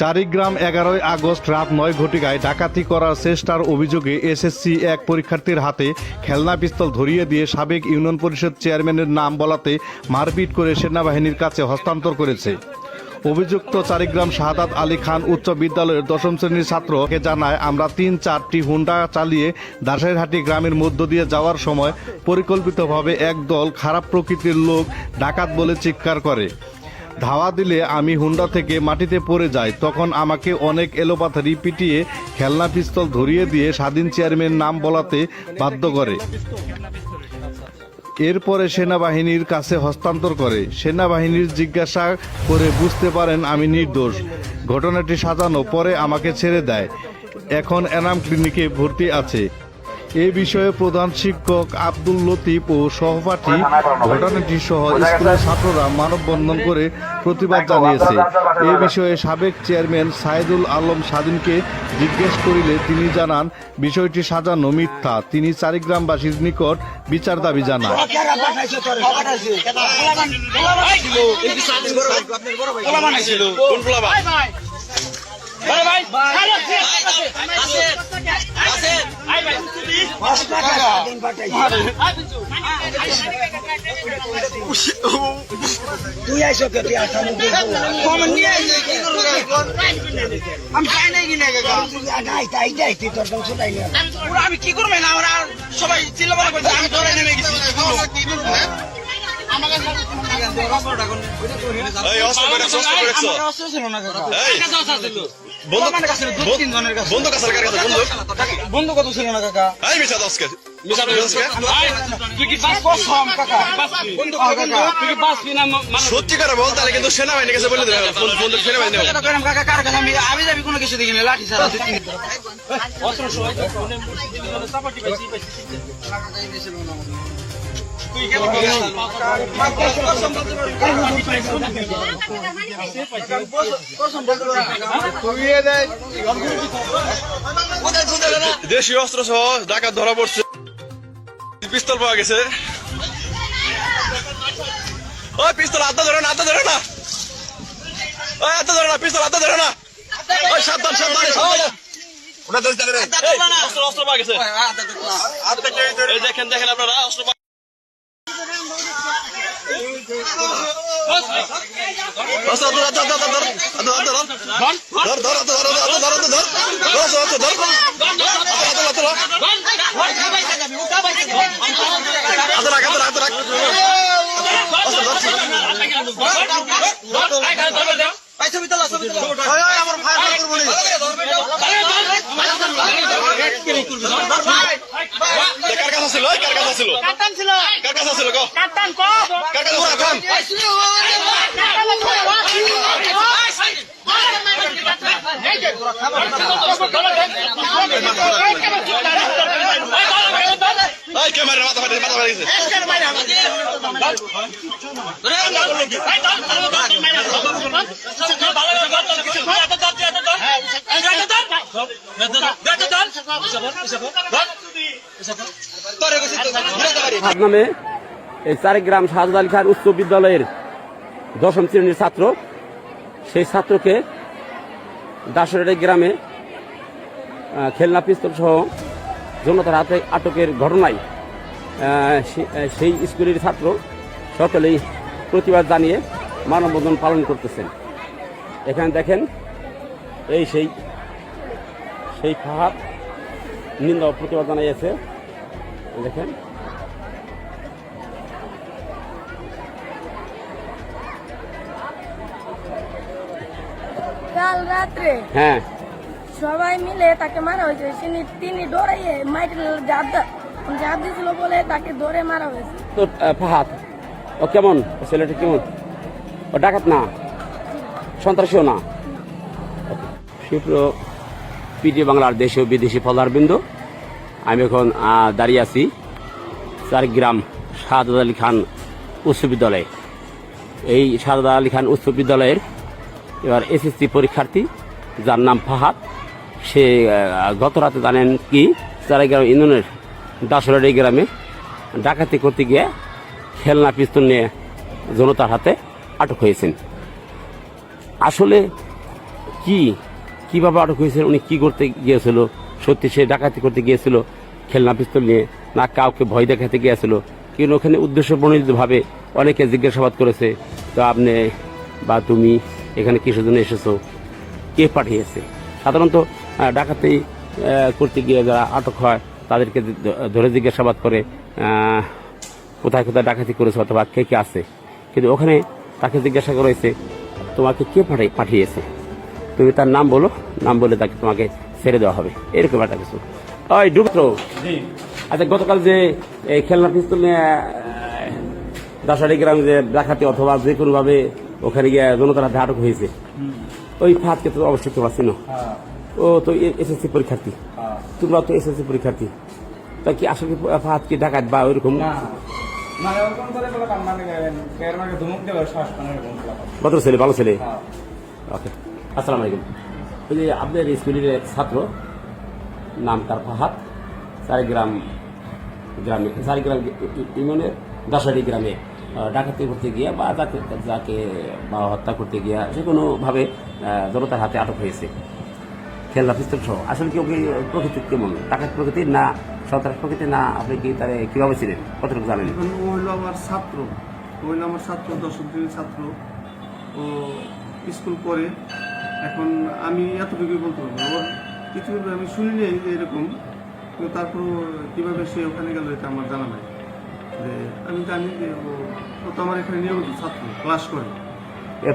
Charigram 11 August রাত 9 ঘটিকায় ডাকাতি করার চেষ্টার অভিযোগে এসএসসি এক পরীক্ষার্থীর হাতে খেলনা পিস্তল ধরিয়ে দিয়ে সাবেক ইউনিয়ন পরিষদ চেয়ারম্যানের নাম বলাতে মারপিট করে সেনাবাহিনীর কাছে হস্তান্তর করেছে। অভিযুক্ত চারিগ্রাম শাহাদাত আলী খান উচ্চ বিদ্যালয়ের 10ম শ্রেণীর ছাত্রকে জানায়, আমরা 3-4টি হুন্ডা চালিয়ে দাসেরহাটি গ্রামের মধ্য দিয়ে যাওয়ার সময় পরিকল্পিতভাবে একদল খারাপ প্রকৃতির লোক ডাকাত বলে চিৎকার করে। ধাওয়া দিলে আমি হুন্ডা থেকে মাটিতে পড়ে যাই। তখন আমাকে অনেক এলোপাথারি পিটিয়ে খেলনা পিস্তল ধরিয়ে দিয়ে স্বাধীন চেয়ারম্যান নাম বলাতে বাধ্য করে। এরপরে সেনাবাহিনীর কাছে হস্তান্তর করে। সেনাবাহিনীর জিজ্ঞাসা করে বুঝতে পারেন আমি নির্দোষ। ঘটনাটি সাজানো পরে আমাকে ছেড়ে দেয়। এখন এনাম ক্লিনিকে ভর্তি আছে। এ বিষয়ে প্রধান শিক্ষক আব্দুল লতিফ ও সহপাঠী ঘটনাটি সহ স্কুলের ছাত্ররা মানববন্ধন করে প্রতিবাদ জানিয়েছে। এ বিষয়ে সাবেক চেয়ারম্যান সাইদুল আলম স্বাধীনকে জিজ্ঞেস করিলে তিনি জানান, বিষয়টি সাজানো মিথ্যা। তিনি চারিগ্রামবাসীর নিকট বিচার দাবি জানান। তুই আইসো কে তুই আসা আমি কি করবো না? আমরা সবাই চিল্লাপাল্লা করছি, আমি ধরে নেমে গেছি। বন্ধু কত ছিল না কাকা? সত্যিকার বল, তাহলে কিন্তু সেনাবাহিনীর কাছে বলে দেবে। আমি যাবি কোনো কিছু দেখিনি, লাঠি ছাড়া দেশীয় অস্ত্র সহ ডাকাত ধরা পড়ছে, পিস্তল পাওয়া গেছে। ওই পিস্তল হাতে ধরে না, হাতে ধরে না, ওই হাতে ধরে না, পিস্তল হাতে ধরে না। ওই সাবধান সাবধান, অস্ত্র পাওয়া গেছে। এই দেখেন দেখেন আপনারা অস্ত্র। কার কাছে ছিল? কার কাছে ছিল? কার কাছে ছিল? কার কাছে ছিল? ক্যামেরা মাথা ফাটে, মাথা ফাটে গেছে। নামে এই চারিগ্রাম শাহাদাত আলী খান উচ্চ বিদ্যালয়ের 10ম শ্রেণীর ছাত্র, সেই ছাত্রকে দাসেরহাটি গ্রামে খেলনা পিস্তল সহ জনতার হাতে আটকের ঘটনায় সেই স্কুলের ছাত্র সকলেই প্রতিবাদ জানিয়ে মানববন্ধন পালন করতেছেন। এখানে দেখেন এই সেই ফাহাদ নিন্দা প্রতিবাদ জানাইছে। দেখেন কাল রাত্রে হ্যাঁ সবাই মিলে তাকে মারা হয়েছে। তিনি দৌড়াইয়ে মাইকেল জাপ দিয়েছিল বলে তাকে ধরে মারা হয়েছে। তো ফাহাদ ও কেমন? ছেলেটা কেমন? ও ডাকাত না, সন্ত্রাসীও না। সুপ্রিয় পিটি বাংলার দেশীয় বিদেশি ফলোয়ারবৃন্দ, আমি এখন দাঁড়িয়ে আছি চারিগ্রাম শাহাদাত আলী খান উচ্চ বিদ্যালয়ে। এই শাহাদাত আলী খান উচ্চ বিদ্যালয়ের এবার এসএসসি পরীক্ষার্থী, যার নাম ফাহাদ, সে গত রাতে জানেন কি চারিগ্রাম ইউনিয়নের দাসেরহাটি গ্রামে ডাকাতি করতে গিয়ে খেলনা পিস্তল নিয়ে জনতার হাতে আটক হয়েছেন। আসলে কিভাবে আটক হয়েছে, উনি কি করতে গিয়েছিল, সত্যি সে ডাকাতি করতে গিয়েছিল খেলনা পিস্তল নিয়ে, না কাউকে ভয় দেখাতে গিয়েছিল, কিন্তু ওখানে উদ্দেশ্য প্রণোদিতভাবে অনেকে জিজ্ঞাসাবাদ করেছে, তো আপনি বা তুমি এখানে কিসের জন্য এসেছো, কে পাঠিয়েছে। সাধারণত ডাকাতি করতে গিয়ে যারা আটক হয় তাদেরকে ধরে জিজ্ঞাসাবাদ করে কোথায় কোথায় ডাকাতি করেছে অথবা কে কে আছে, কিন্তু ওখানে তাকে জিজ্ঞাসা করেছে তোমাকে কে পাঠিয়েছে, তুমি তার নাম বলো, নাম বলে তাকে তোমাকে ছেড়ে দেওয়া হবে, এরকম একটা কিছু। ওই ডুবত্র, আচ্ছা গতকাল যে খেলনা পিস্তল নিয়ে দাসারি গ্রাম যে ডাকাতি অথবা যে কোনো ভাবে ওখানে গিয়ে জনতার হাতে আটক হয়েছে, ওই ফাঁদকে তো অবশ্যই তোমরা চিনো। ও তো এসএসসি পরীক্ষার্থী, তোমরা তো এসএসসি পরীক্ষার্থী, তা কি আসলে ফাঁদ কি ডাকাত বা ওইরকম ভদ্র ছেলে, ভালো ছেলে। ওকে, আসসালামু আলাইকুম। ওই যে আপনার স্কুলের এক ছাত্র, নাম তার ফাহাদ, সারিগ্রাম ইউনিয়নের দাসারি গ্রামে ডাকাতি করতে গিয়া বা যাকে বা হত্যা করতে গিয়া যে কোনোভাবে জনতার হাতে আটক হয়েছে খেলনা পিস্তল সহ। আসলে কি ওকে প্রকৃতি কেমন, ডাকাত প্রকৃতির না সন্ত্রাস প্রকৃতির, না আপনি কি তার কিভাবে ছিলেন, কতটুকু জানেন? ও হইলো আমার ছাত্র, দশম শ্রেণীর ছাত্র। ও স্কুল পড়ে। এখন আমি এতটুকুই বলতে পারবো, ওর কিছু আমি শুনিনি যে এরকম, কিন্তু তারপর কীভাবে সে ওখানে গেল এটা আমার জানা নাই। যে আমি জানি যে ও তো আমার এখানে নিয়মিত ছাত্র, ক্লাস করে।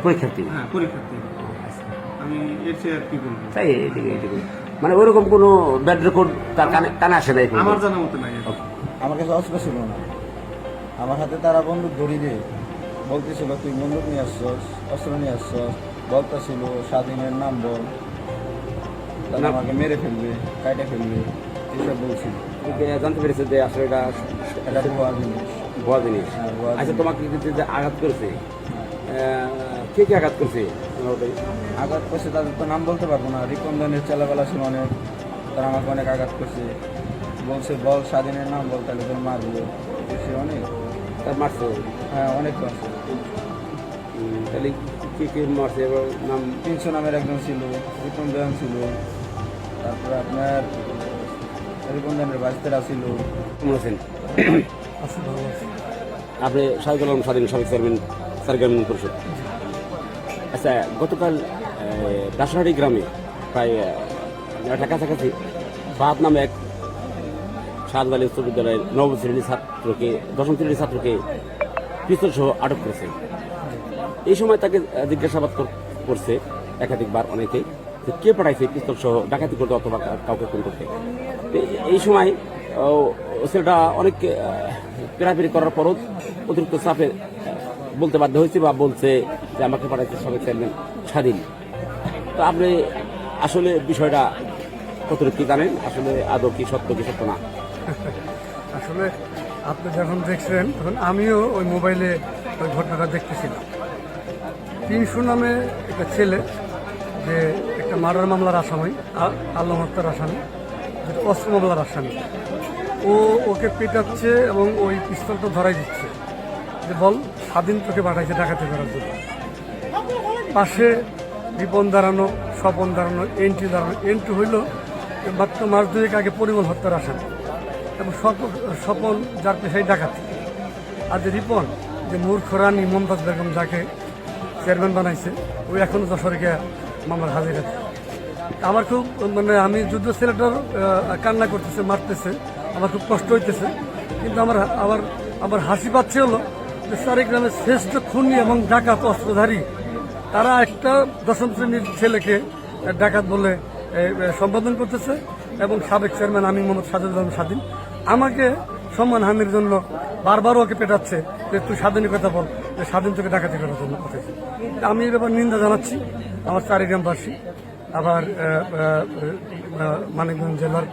পরীক্ষার্থী? হ্যাঁ, পরীক্ষার্থী। আমি এর চেয়ে আর কি বলবো, তাই এটুকু মানে ওরকম কোনো ব্যাড রেকর্ড তার কানে আসে নাই আমার জানা মতো নাই। আমার কাছে অস্ত্র ছিল না, আমার হাতে তারা বন্দুক ধরি দিয়ে বলতেছিল তুই বন্দুক নিয়ে আসছস, অস্ত্র নিয়ে আসছস, বলতেছিল স্বাধীনের নাম বল, তাহলে আমাকে মেরে ফেলবে, কাইটে ফেলবে, এসব বলছিল। জানতে পেরেছে যে আসলে এটা ভুয়া জিনিস। ভুয়া জিনিস। হ্যাঁ, ভুয়া আচ্ছা, জিনিস। তোমাকে যে আঘাত করেছে, কে কে আঘাত করছে? আঘাত করছে তাদের তো নাম বলতে পারবো না, রিপন্দনের চেলাবেলা ছিল অনেক, তারা আমাকে অনেক আঘাত করছে, বলছে বল স্বাধীনের নাম বল, তাহলে তোর মারবো, সে অনেক তার মারছে? হ্যাঁ, অনেক মারছে। তাহলে কে কে মারছে এবার নাম? তিনশো নামের একজন ছিল, রিপন্দন ছিল, তারপরে আপনার রিপন্দনের বাস্তেরা ছিল। কেমন আছেন? আপনি সাহিদুল আলম স্বাধীন সাবেক চেয়ারম্যান সারিগ্রাম ইউনিয়ন পরিষদ। আচ্ছা, গতকাল দাসহারি গ্রামে প্রায় একটা কাছাকাছি ফাহাদ নামে এক শাহজালাল আলী উচ্চ বিদ্যালয়ের নবম শ্রেণীর ছাত্রকে, দশম শ্রেণীর ছাত্রকে পিস্তল সহ আটক করেছে। এই সময় তাকে জিজ্ঞাসাবাদ করছে একাধিকবার অনেকেই, যে কে পাঠাইছে পিস্তল সহ ডাকাতি করতে অথবা কাউকে খুন করতে। এই সময় ছেলেটা অনেক পেরাপেরি করার পরও অতিরিক্ত চাপে বলতে বাধ্য হয়েছে বা বলছে যে আমাকে পাঠাইছে সাবেক চেয়ারম্যান স্বাধীন। তো আপনি আসলে বিষয়টা কতটুকু কি জানেন, আসলে আদৌ কি সত্য কি সত্য না? আসলে আপনি যখন দেখছেন তখন আমিও ওই মোবাইলে ওই ঘটনাটা দেখতেছিলাম। ৩০০ নামে একটা ছেলে, যে একটা মার্ডার মামলার আসামি, আল্লাহ হত্যার আসামি, যেটা অস্ত্র মামলার আসামি, ওকে পেটাচ্ছে এবং ওই পিস্তলটা ধরাই দিচ্ছে যে বল স্বাধীন তোকে পাঠাইছে ডাকাতি করার জন্য। পাশে রিপন দাঁড়ানো, স্বপন দাঁড়ানো, এন্ট্রি দাঁড়ানো। এন্ট্রি হইল মাত্র মাস 2 আগে পরিমল হত্যার আসামি, এবং স্বপন যার পেশায় ডাকাতি। আর যে রিপন, যে মূর্খ রানী মমতাজ বেগম যাকে চেয়ারম্যান বানাইছে, ওই এখনও যশোরে গিয়ে মামলার হাজির আছে। আমার খুব মানে আমি যুদ্ধ ছেলেটার কান্না করতেছে, মারতেছে, আমার খুব কষ্ট হইতেছে, কিন্তু আমার হাসি পাচ্ছে হলো যে সারিগ্রামের শ্রেষ্ঠ খুনি এবং ডাকাত অস্ত্রধারী তারা একটা দশম শ্রেণীর ছেলেকে ডাকাত বলে সম্বোধন করতেছে, এবং সাবেক চেয়ারম্যান আমি মোহাম্মদ সাজেদুল আলম স্বাধীন আমাকে সম্মানহানির জন্য বারবার ওকে পেটাচ্ছে যে তুই স্বাধীনের কথা বল, যে স্বাধীন তোকে ডাকাতি করার জন্য পাঠাইছে। আমি এই ব্যাপার নিন্দা জানাচ্ছি আমার চারিগ্রামবাসী, আবার মানিকগঞ্জ জেলার